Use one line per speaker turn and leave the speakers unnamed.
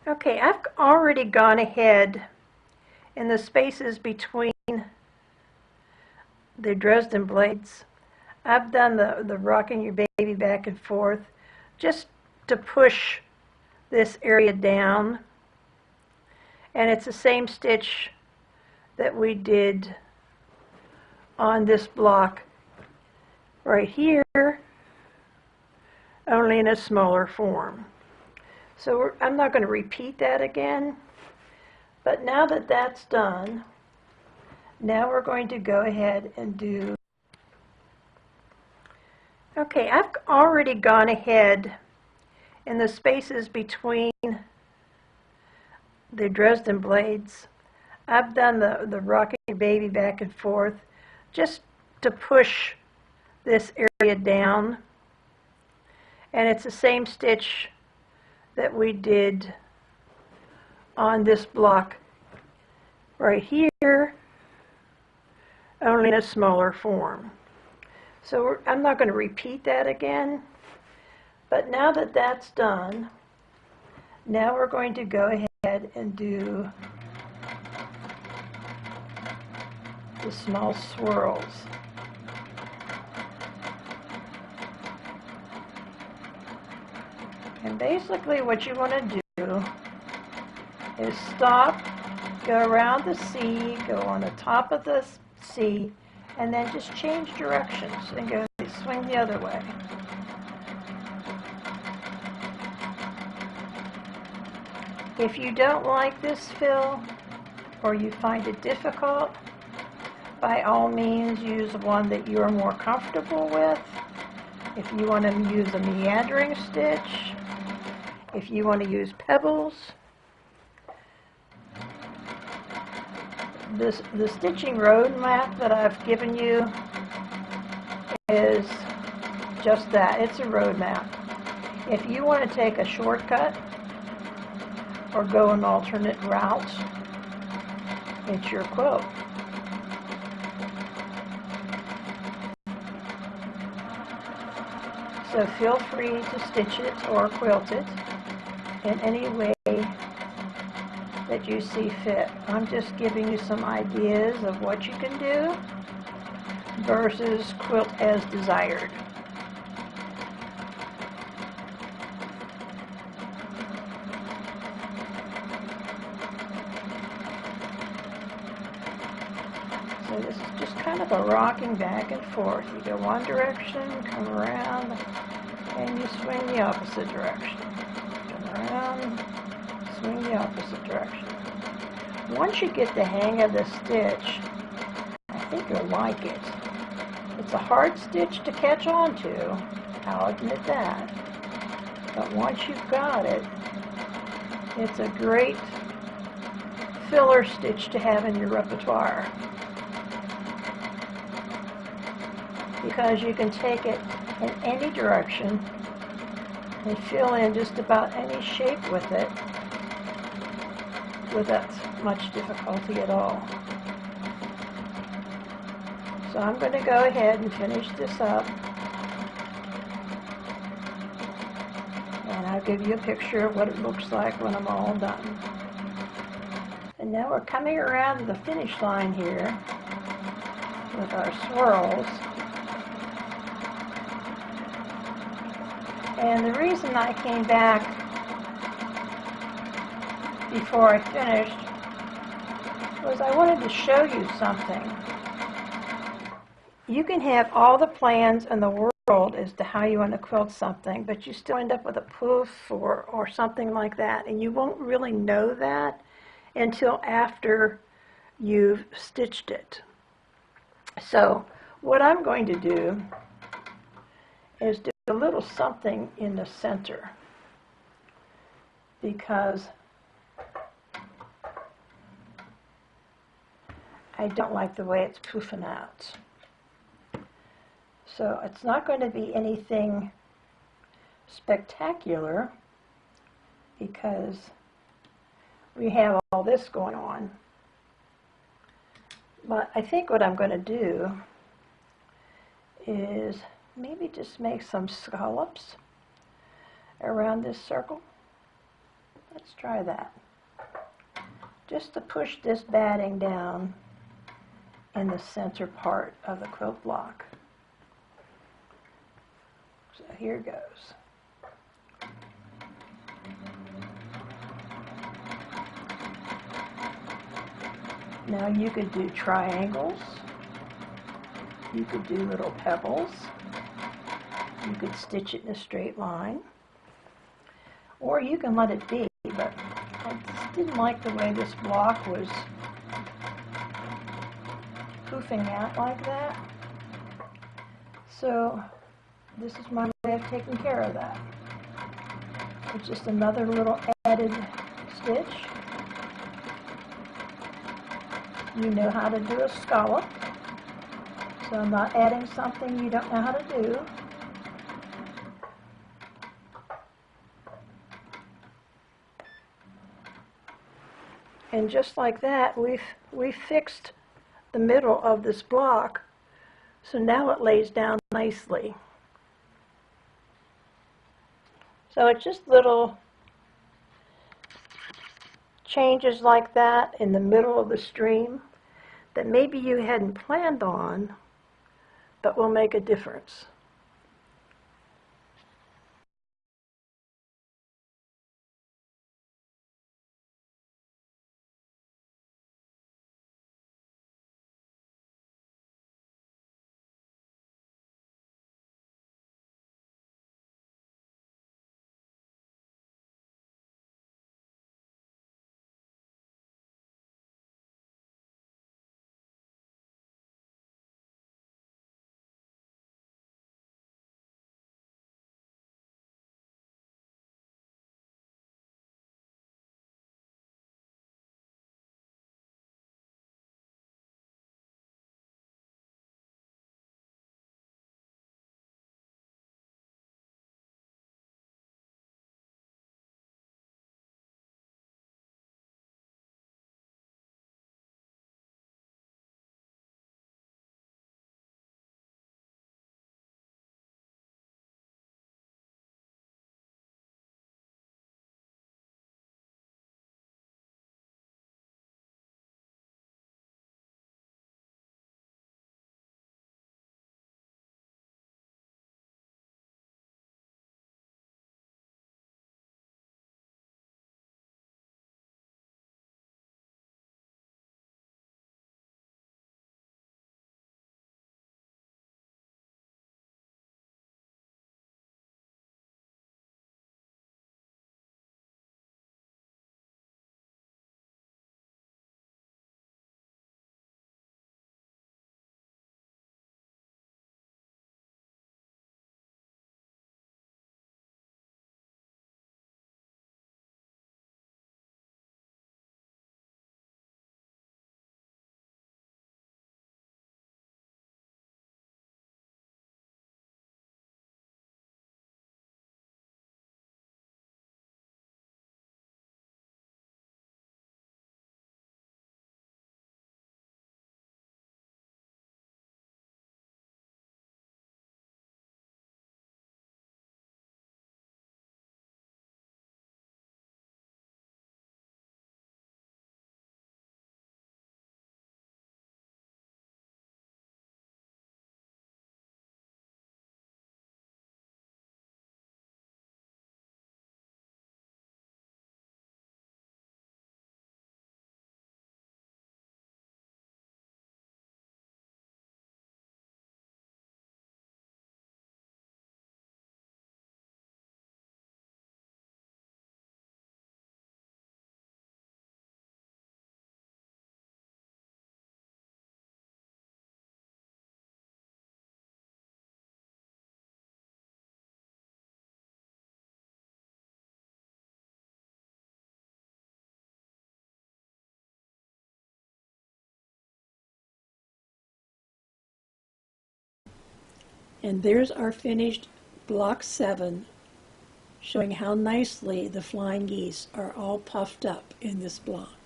Okay, I've already gone ahead in the spaces between the Dresden blades. I've done the rocking your baby back and forth just to push this area down. And it's the same stitch that we did on this block right here, only in a smaller form. So I'm not going to repeat that again, but now that that's done, now we're going to go ahead and do. Okay, I've already gone ahead in the spaces between the Dresden blades. I've done the rocking your baby back and forth just to push this area down. And it's the same stitch that we did on this block right here, only in a smaller form. So I'm not going to repeat that again, but now that that's done, now we're going to go ahead and do the small swirls. And basically what you want to do is stop, go around the C, go on the top of the C, and then just change directions and go swing the other way. If you don't like this fill or you find it difficult, by all means use one that you are more comfortable with. If you want to use a meandering stitch, if you want to use pebbles, the stitching roadmap that I've given you is just that. It's a roadmap. If you want to take a shortcut or go an alternate route, it's your quilt. So feel free to stitch it or quilt it in any way that you see fit. I'm just giving you some ideas of what you can do versus quilt as desired. So this is just kind of a rocking back and forth. You go one direction, come around, and you swing the opposite direction. Come around, swing the opposite direction. Once you get the hang of the stitch, I think you'll like it. It's a hard stitch to catch on to, I'll admit that. But once you've got it, it's a great filler stitch to have in your repertoire. Because you can take it in any direction and fill in just about any shape with it without much difficulty at all. So I'm going to go ahead and finish this up, and I'll give you a picture of what it looks like when I'm all done. And now we're coming around to the finish line here with our swirls. And the reason I came back before I finished was I wanted to show you something. You can have all the plans in the world as to how you want to quilt something, but you still end up with a poof or something like that, and you won't really know that until after you've stitched it. So what I'm going to do is do a little something in the center, because I don't like the way it's poofing out. So it's not going to be anything spectacular because we have all this going on. But I think what I'm going to do is maybe just make some scallops around this circle. Let's try that. Just to push this batting down in the center part of the quilt block. So here goes. Now you could do triangles, you could do little pebbles, you could stitch it in a straight line, or you can let it be, but I just didn't like the way this block was poofing out like that. So this is my way of taking care of that. It's just another little added stitch. You know how to do a scallop, so I'm not adding something you don't know how to do. And just like that, we've fixed the middle of this block, so now it lays down nicely. So it's just little changes like that in the middle of the stream that maybe you hadn't planned on, but will make a difference. And there's our finished block 7, showing how nicely the flying geese are all puffed up in this block.